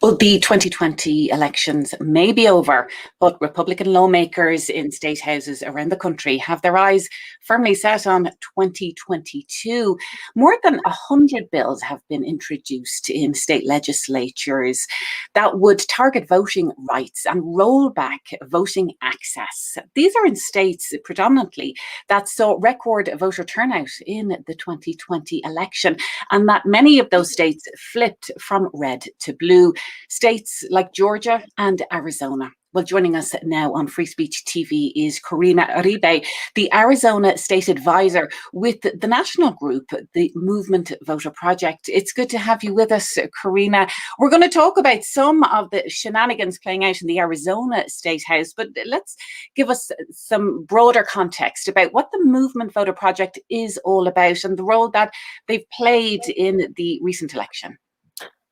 Well, the 2020 elections may be over, but Republican lawmakers in state houses around the country have their eyes firmly set on 2022. More than 100 bills have been introduced in state legislatures that would target voting rights and roll back voting access. These are in states predominantly that saw record voter turnout in the 2020 election, and that many of those states flipped from red to blue. States like Georgia and Arizona. Well, joining us now on Free Speech TV is Korina Iribe, the Arizona State Advisor with the national group, the Movement Voter Project. It's good to have you with us, Korina. We're going to talk about some of the shenanigans playing out in the Arizona State House, but let's give us some broader context about what the Movement Voter Project is all about and the role that they've played in the recent election.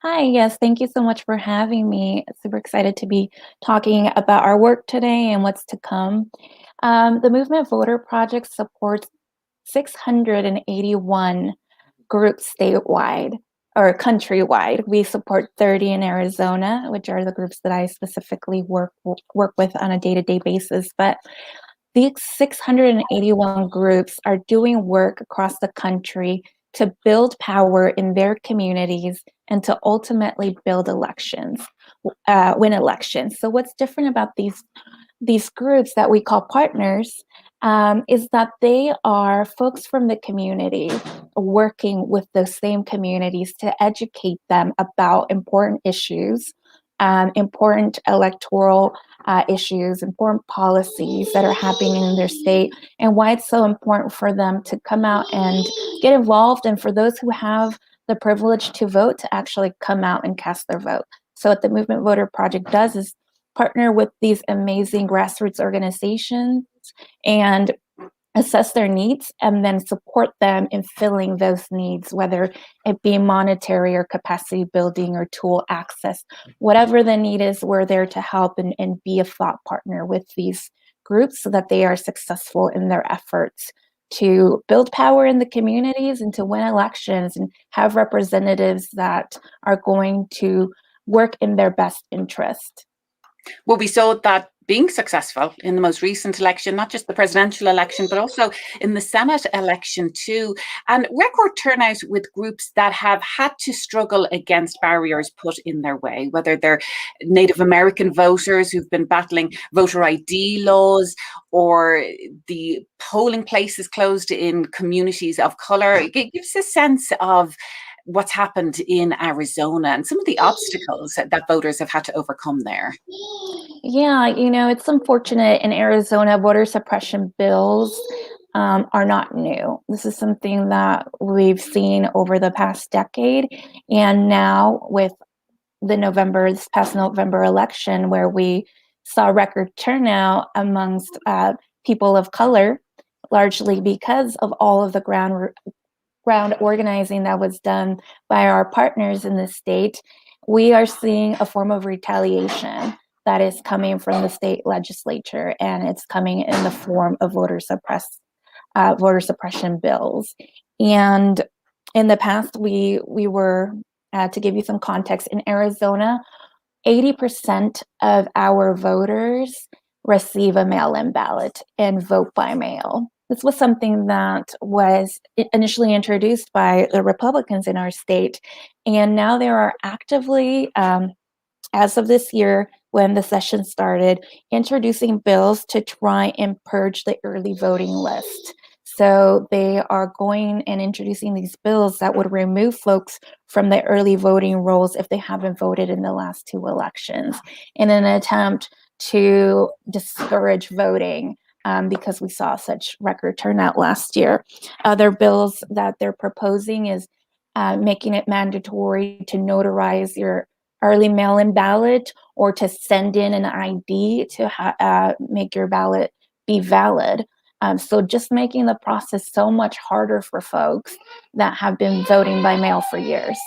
Hi, yes, thank you so much for having me. Super excited to be talking about our work today and what's to come. The Movement Voter Project supports 681 groups statewide or countrywide. We support 30 in Arizona, which are the groups that I specifically work with on a day-to-day basis. But these 681 groups are doing work across the country to build power in their communities and to ultimately build elections, win elections. So what's different about these groups that we call partners is that they are folks from the community working with the same communities to educate them about important issues, important electoral issues, important policies that are happening in their state, and why it's so important for them to come out and get involved, and for those who have the privilege to vote to actually come out and cast their vote. So what the Movement Voter Project does is partner with these amazing grassroots organizations and assess their needs and then support them in filling those needs, whether it be monetary or capacity building or tool access. Whatever the need is, we're there to help and be a thought partner with these groups so that they are successful in their efforts to build power in the communities and to win elections and have representatives that are going to work in their best interest. Well, we saw that being successful in the most recent election, not just the presidential election, but also in the Senate election too, and record turnout with groups that have had to struggle against barriers put in their way, whether they're Native American voters who've been battling voter ID laws or the polling places closed in communities of color. It gives a sense of what's happened in Arizona and some of the obstacles that voters have had to overcome there. Yeah, it's unfortunate in Arizona, voter suppression bills are not new. This is something that we've seen over the past decade. And now with this past November election, where we saw record turnout amongst people of color, largely because of all of the ground organizing that was done by our partners in the state, we are seeing a form of retaliation that is coming from the state legislature, and it's coming in the form of voter suppression bills. And in the past, we were, to give you some context, in Arizona, 80% of our voters receive a mail-in ballot and vote by mail. This was something that was initially introduced by the Republicans in our state, and now there are actively, as of this year, when the session started, introducing bills to try and purge the early voting list. So they are going and introducing these bills that would remove folks from the early voting rolls if they haven't voted in the last two elections, in an attempt to discourage voting. Because we saw such record turnout last year. Other bills that they're proposing is making it mandatory to notarize your early mail-in ballot or to send in an ID to make your ballot be valid. So just making the process so much harder for folks that have been voting by mail for years.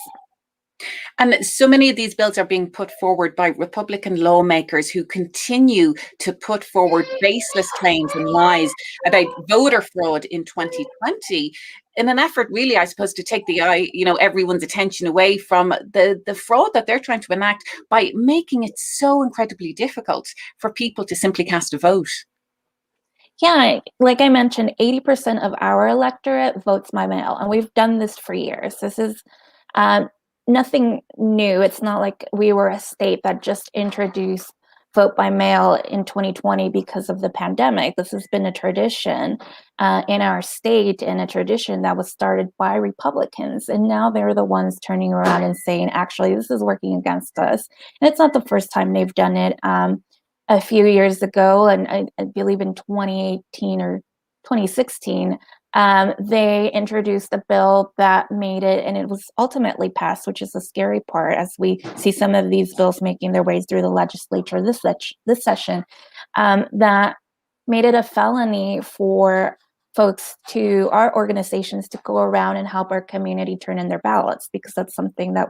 And so many of these bills are being put forward by Republican lawmakers who continue to put forward baseless claims and lies about voter fraud in 2020 in an effort, really, I suppose, to take everyone's attention away from the fraud that they're trying to enact by making it so incredibly difficult for people to simply cast a vote. Yeah, like I mentioned, 80% of our electorate votes by mail, and we've done this for years. This is nothing new. It's not like we were a state that just introduced vote by mail in 2020 because of the pandemic. This has been a tradition in our state, and a tradition that was started by Republicans. And now they're the ones turning around and saying, actually, this is working against us. And it's not the first time they've done it. A few years ago, and I believe in 2018 or 2016, they introduced a bill that made it, and it was ultimately passed, which is the scary part as we see some of these bills making their ways through the legislature this session, that made it a felony for our organizations to go around and help our community turn in their ballots, because that's something that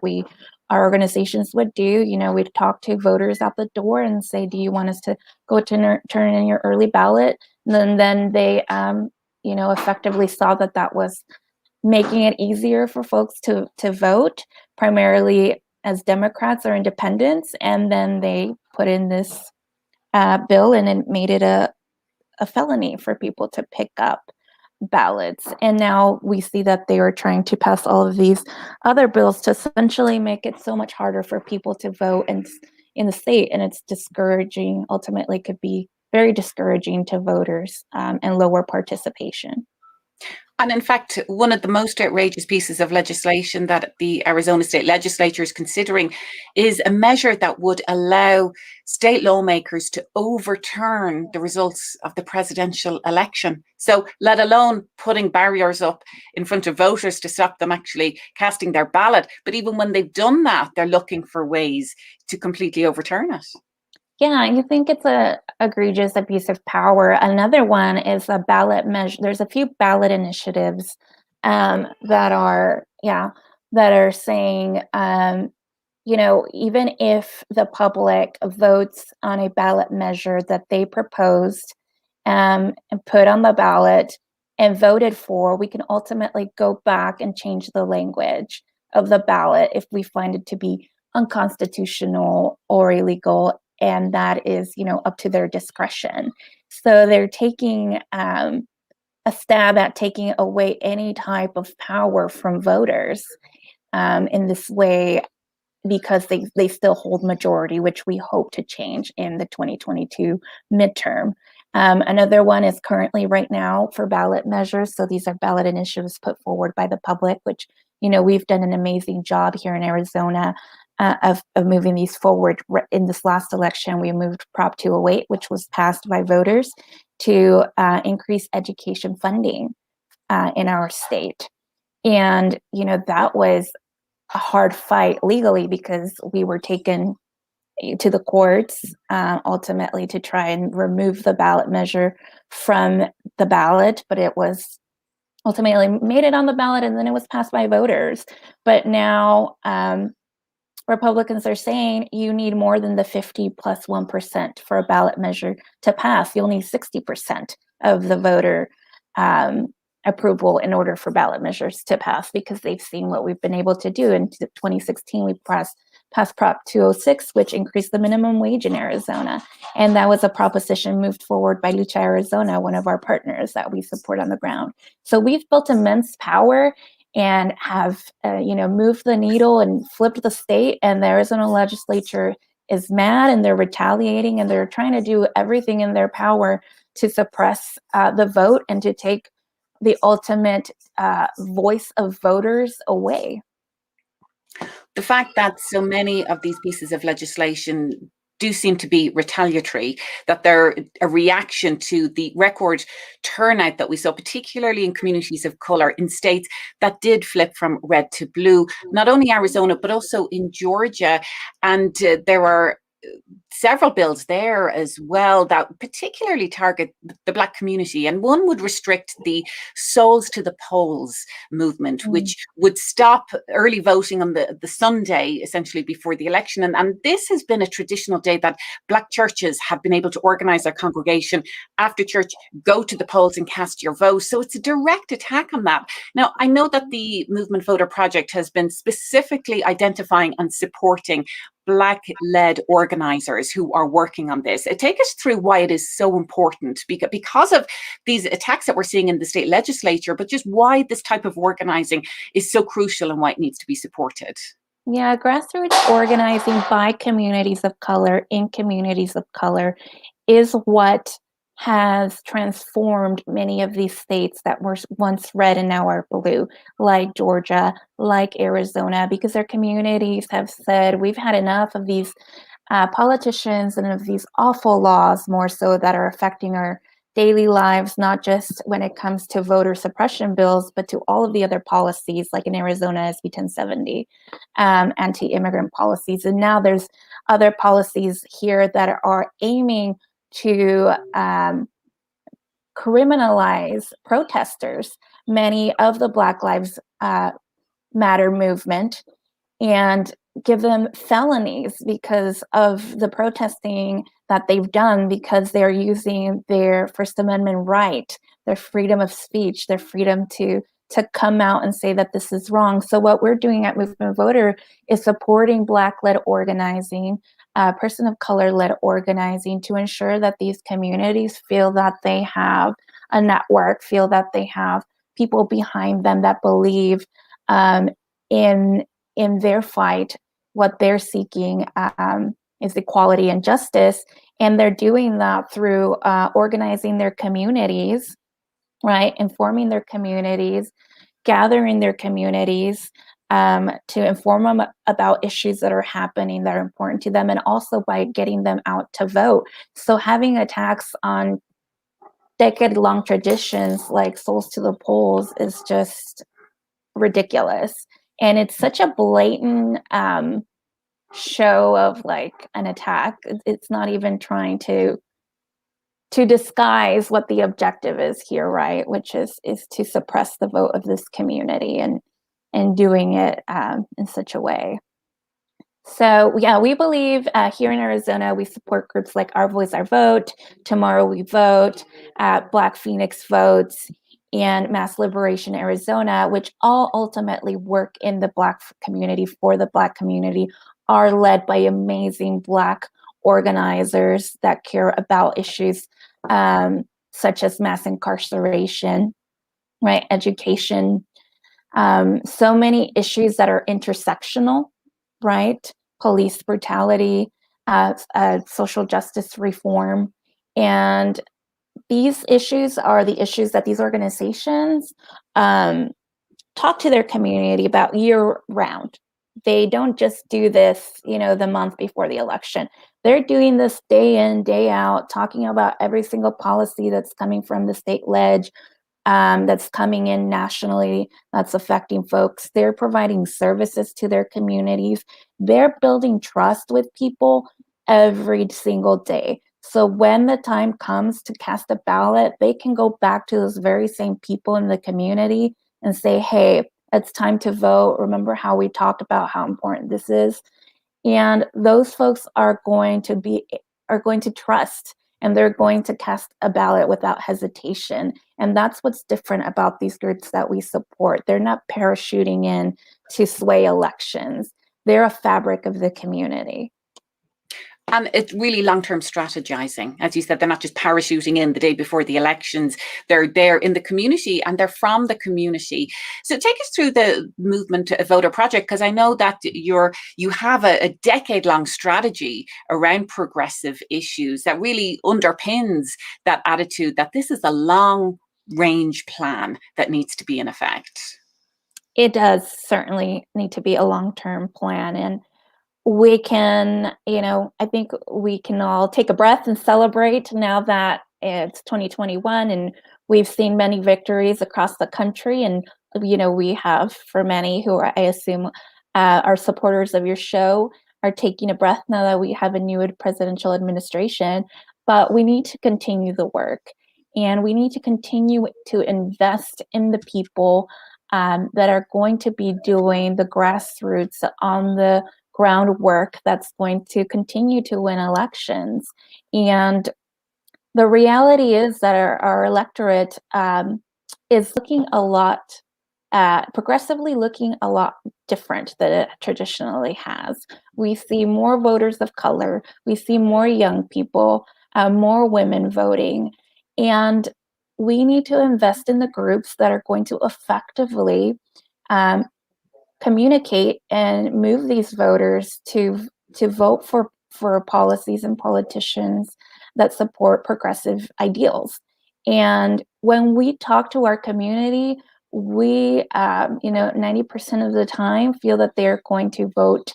our organizations would do. We'd talk to voters at the door and say, do you want us to go turn in your early ballot? And then they effectively saw that was making it easier for folks to vote, primarily as Democrats or independents. And then they put in this bill, and it made it a felony for people to pick up ballots. And now we see that they are trying to pass all of these other bills to essentially make it so much harder for people to vote in the state. And it's discouraging, ultimately could be very discouraging to voters, and lower participation. And in fact, one of the most outrageous pieces of legislation that the Arizona State Legislature is considering is a measure that would allow state lawmakers to overturn the results of the presidential election. So, let alone putting barriers up in front of voters to stop them actually casting their ballot. But even when they've done that, they're looking for ways to completely overturn it. Yeah, you think it's a egregious abuse of power. Another one is a ballot measure. There's a few ballot initiatives that are saying, even if the public votes on a ballot measure that they proposed and put on the ballot and voted for, we can ultimately go back and change the language of the ballot if we find it to be unconstitutional or illegal. And that is, up to their discretion. So they're taking a stab at taking away any type of power from voters in this way, because they still hold majority, which we hope to change in the 2022 midterm. Another one is currently right now for ballot measures. So these are ballot initiatives put forward by the public, which, we've done an amazing job here in Arizona of moving these forward. In this last election, we moved Prop 208, which was passed by voters, to increase education funding in our state. And, that was a hard fight legally, because we were taken to the courts ultimately to try and remove the ballot measure from the ballot, but it was ultimately made it on the ballot, and then it was passed by voters. But now Republicans are saying you need more than the 50 plus 1% for a ballot measure to pass. You'll need 60% of the voter approval in order for ballot measures to pass, because they've seen what we've been able to do. In 2016, we passed Prop 206, which increased the minimum wage in Arizona. And that was a proposition moved forward by Lucha Arizona, one of our partners that we support on the ground. So we've built immense power and have moved the needle and flipped the state. And the Arizona legislature is mad, and they're retaliating, and they're trying to do everything in their power to suppress the vote and to take the ultimate voice of voters away. The fact that so many of these pieces of legislation do seem to be retaliatory, that they're a reaction to the record turnout that we saw, particularly in communities of color in states that did flip from red to blue, not only Arizona, but also in Georgia. And there are several bills there as well that particularly target the Black community. And one would restrict the Souls to the Polls movement, which would stop early voting on the Sunday, essentially before the election. And this has been a traditional day that Black churches have been able to organize their congregation after church, go to the polls and cast your vote. So it's a direct attack on that. Now, I know that the Movement Voter Project has been specifically identifying and supporting Black-led organizers who are working on this. Take us through why it is so important, because of these attacks that we're seeing in the state legislature, but just why this type of organizing is so crucial and why it needs to be supported. Yeah, grassroots organizing by communities of color in communities of color is what has transformed many of these states that were once red and now are blue, like Georgia, like Arizona, because their communities have said, we've had enough of these politicians and of these awful laws, more so, that are affecting our daily lives, not just when it comes to voter suppression bills, but to all of the other policies, like in Arizona, SB 1070, anti-immigrant policies. And now there's other policies here that are aiming to criminalize protesters, many of the Black Lives Matter movement, and give them felonies because of the protesting that they've done, because they're using their First Amendment right, their freedom of speech, their freedom to come out and say that this is wrong. So what we're doing at Movement Voter is supporting Black-led organizing, person of color-led organizing, to ensure that these communities feel that they have a network, feel that they have people behind them that believe in their fight. What they're seeking is equality and justice, and they're doing that through organizing their communities, right? Informing their communities, gathering their communities to inform them about issues that are happening that are important to them, and also by getting them out to vote. So having attacks on decade-long traditions like Souls to the Polls is just ridiculous. And it's such a blatant show of like an attack. It's not even trying to disguise what the objective is here, right? Which is to suppress the vote of this community, and doing it in such a way. So yeah, we believe here in Arizona, we support groups like Our Voice, Our Vote, Tomorrow We Vote, Black Phoenix Votes, and Mass Liberation Arizona, which all ultimately work in the Black community, for the Black community, are led by amazing Black organizers that care about issues such as mass incarceration, right, education, so many issues that are intersectional, right, police brutality, social justice reform. And these issues are the issues that these organizations talk to their community about year round. They don't just do this, the month before the election. They're doing this day in, day out, talking about every single policy that's coming from the state ledge, that's coming in nationally, that's affecting folks. They're providing services to their communities. They're building trust with people every single day. So when the time comes to cast a ballot, they can go back to those very same people in the community and say, hey, it's time to vote. Remember how we talked about how important this is? And those folks are going to trust, and they're going to cast a ballot without hesitation. And that's what's different about these groups that we support. They're not parachuting in to sway elections. They're a fabric of the community. And it's really long-term strategizing. As you said, they're not just parachuting in the day before the elections. They're there in the community, and they're from the community. So take us through the Movement Voter Project, because I know that you have a decade-long strategy around progressive issues that really underpins that attitude that this is a long-range plan that needs to be in effect. It does certainly need to be a long-term plan. And we can, I think we can all take a breath and celebrate now that it's 2021 and we've seen many victories across the country. And, we have, for many who are, I assume, are supporters of your show, are taking a breath now that we have a new presidential administration. But we need to continue the work, and we need to continue to invest in the people that are going to be doing the grassroots on the groundwork that's going to continue to win elections. And the reality is that our electorate is looking a lot, progressively looking a lot different than it traditionally has. We see more voters of color, we see more young people, more women voting, and we need to invest in the groups that are going to effectively communicate and move these voters to vote for policies and politicians that support progressive ideals. And when we talk to our community, we 90% of the time feel that they're going to vote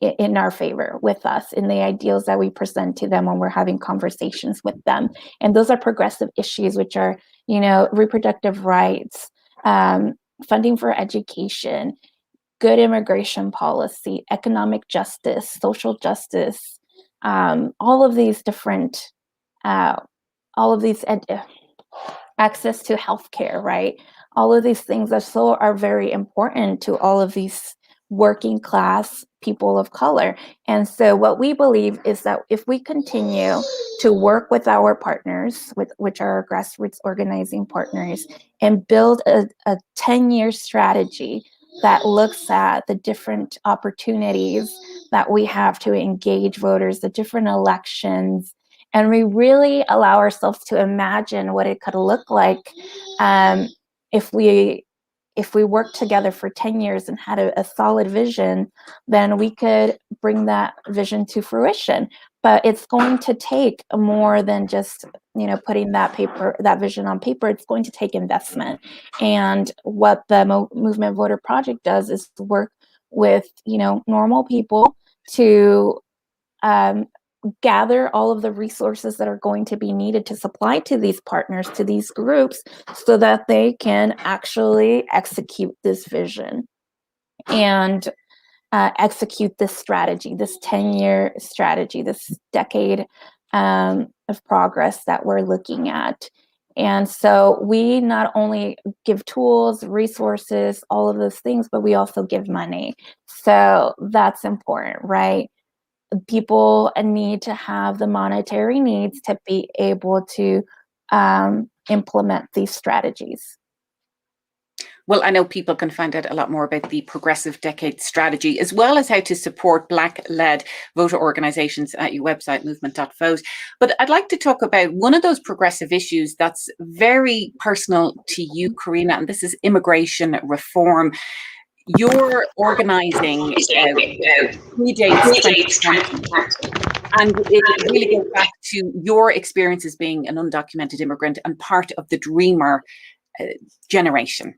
in our favor with us in the ideals that we present to them when we're having conversations with them. And those are progressive issues, which are reproductive rights, funding for education, good immigration policy, economic justice, social justice, all of these different, access to healthcare, right? All of these things are very important to all of these working class people of color. And so what we believe is that if we continue to work with our partners, which are our grassroots organizing partners, and build a 10-year strategy that looks at the different opportunities that we have to engage voters, the different elections, and we really allow ourselves to imagine what it could look like if we worked together for 10 years and had a solid vision, then we could bring that vision to fruition. But it's going to take more than just, putting that vision on paper. It's going to take investment. And what the Movement Voter Project does is work with, normal people to gather all of the resources that are going to be needed to supply to these partners, to these groups, so that they can actually execute this vision and execute this strategy, this 10-year strategy, this decade of progress that we're looking at. And so we not only give tools, resources, all of those things, but we also give money. So that's important, right? People need to have the monetary needs to be able to implement these strategies. Well, I know people can find out a lot more about the Progressive Decade strategy, as well as how to support Black-led voter organizations at your website, movement.vote. But I'd like to talk about one of those progressive issues that's very personal to you, Korina, and this is immigration reform. You're organizing predates 2020, and it really goes back to your experience as being an undocumented immigrant and part of the Dreamer generation.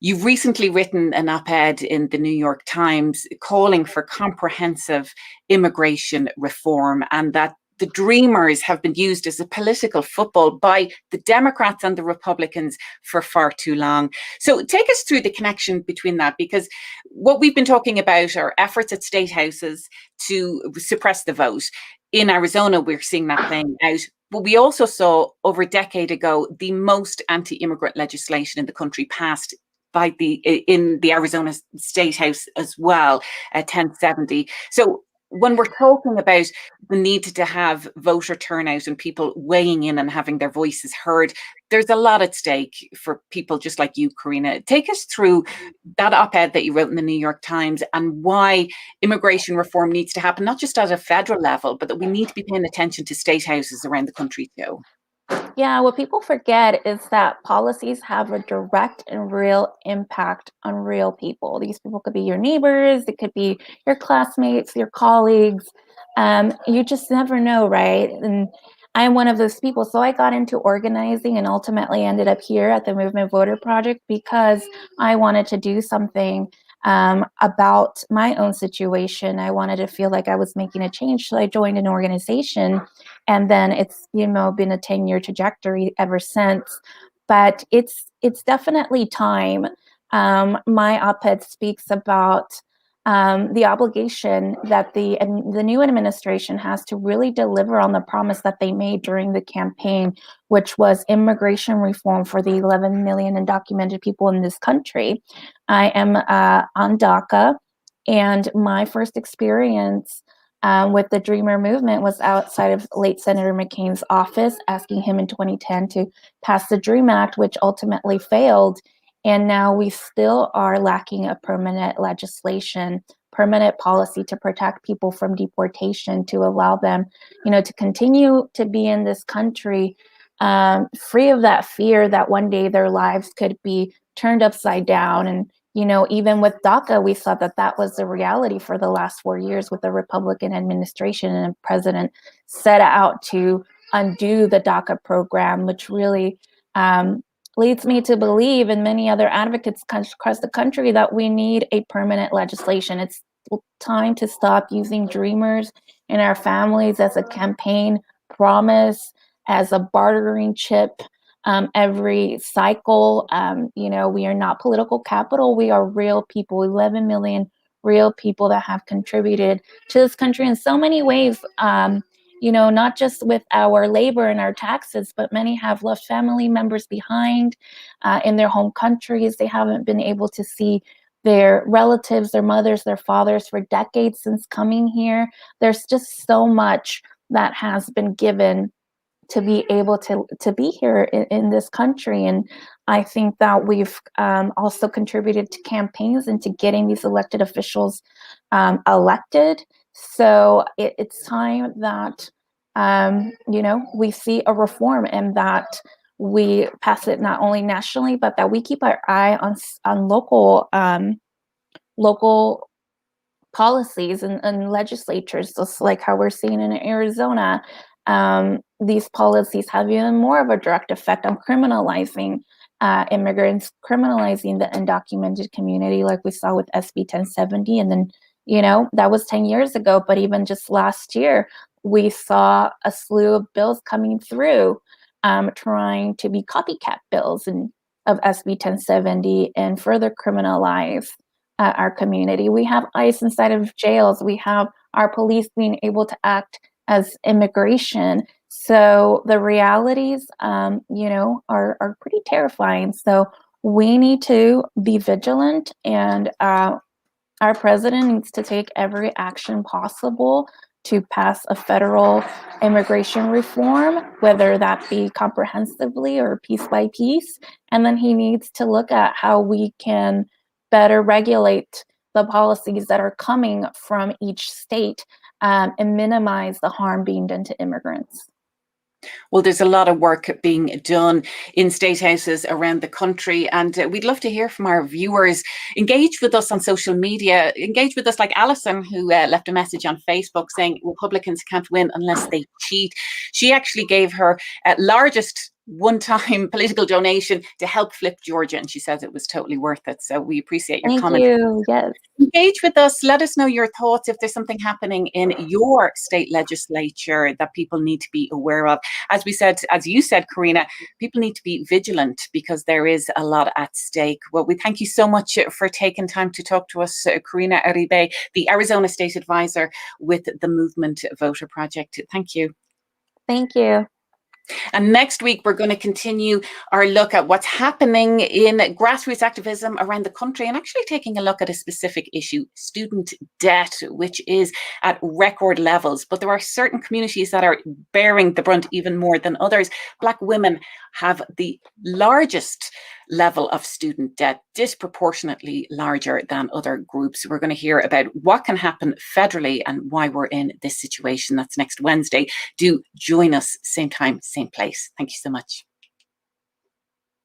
You've recently written an op-ed in the New York Times calling for comprehensive immigration reform, and that the Dreamers have been used as a political football by the Democrats and the Republicans for far too long. So take us through the connection between that, because what we've been talking about are efforts at state houses to suppress the vote. In Arizona, we're seeing that playing out. But we also saw over a decade ago the most anti-immigrant legislation in the country passed in the Arizona State House as well, 1070. So when we're talking about the need to have voter turnout and people weighing in and having their voices heard, there's a lot at stake for people just like you, Korina. Take us through that op-ed that you wrote in the New York Times and why immigration reform needs to happen, not just at a federal level, but that we need to be paying attention to state houses around the country too. Yeah, what people forget is that policies have a direct and real impact on real people. These people could be your neighbors, it could be your classmates, your colleagues. You just never know, right? And I'm one of those people. So I got into organizing and ultimately ended up here at the Movement Voter Project because I wanted to do something about my own situation. I wanted to feel like I was making a change, so I joined an organization, and then it's been a 10-year trajectory ever since. But it's definitely time. My op-ed speaks about the obligation that the new administration has to really deliver on the promise that they made during the campaign, which was immigration reform for the 11 million undocumented people in this country. I am on DACA, and my first experience with the Dreamer movement was outside of late Senator McCain's office, asking him in 2010 to pass the DREAM Act, which ultimately failed. And now we still are lacking a permanent legislation, permanent policy to protect people from deportation, to allow them, to continue to be in this country, free of that fear that one day their lives could be turned upside down. And, even with DACA, we saw that that was the reality for the last 4 years with the Republican administration, and the president set out to undo the DACA program, which really leads me to believe, and many other advocates across the country, that we need a permanent legislation. It's time to stop using dreamers in our families as a campaign promise, as a bartering chip. Every cycle, we are not political capital. We are real people, 11 million real people that have contributed to this country in so many ways. Not just with our labor and our taxes, but many have left family members behind in their home countries. They haven't been able to see their relatives, their mothers, their fathers for decades since coming here. There's just so much that has been given to be able to be here in this country. And I think that we've also contributed to campaigns and to getting these elected officials elected. So it's time that, we see a reform, and that we pass it not only nationally, but that we keep our eye on local policies and legislatures, just like how we're seeing in Arizona. These policies have even more of a direct effect on criminalizing immigrants, criminalizing the undocumented community, like we saw with SB 1070. And then, that was 10 years ago, but even just last year, we saw a slew of bills coming through trying to be copycat bills of SB 1070 and further criminalize our community. We have ICE inside of jails. We have our police being able to act as immigration. So the realities, are pretty terrifying. So we need to be vigilant, and our president needs to take every action possible to pass a federal immigration reform, whether that be comprehensively or piece by piece. And then he needs to look at how we can better regulate the policies that are coming from each state, and minimize the harm being done to immigrants. Well, there's a lot of work being done in state houses around the country, and we'd love to hear from our viewers. Engage with us on social media. Engage with us like Alison, who left a message on Facebook saying Republicans can't win unless they cheat. She actually gave her largest one-time political donation to help flip Georgia, and she says it was totally worth it. So we appreciate your comment. Thank you. Yes. Engage with us. Let us know your thoughts if there's something happening in your state legislature that people need to be aware of. As you said, Korina, people need to be vigilant because there is a lot at stake. Well, we thank you so much for taking time to talk to us, Korina Iribe, the Arizona State Advisor with the Movement Voter Project. Thank you. Thank you. And next week, we're going to continue our look at what's happening in grassroots activism around the country, and actually taking a look at a specific issue, student debt, which is at record levels. But there are certain communities that are bearing the brunt even more than others. Black women have the largest level of student debt, disproportionately larger than other groups. We're going to hear about what can happen federally and why we're in this situation. That's next Wednesday. Do join us, same time, same place. Thank you so much.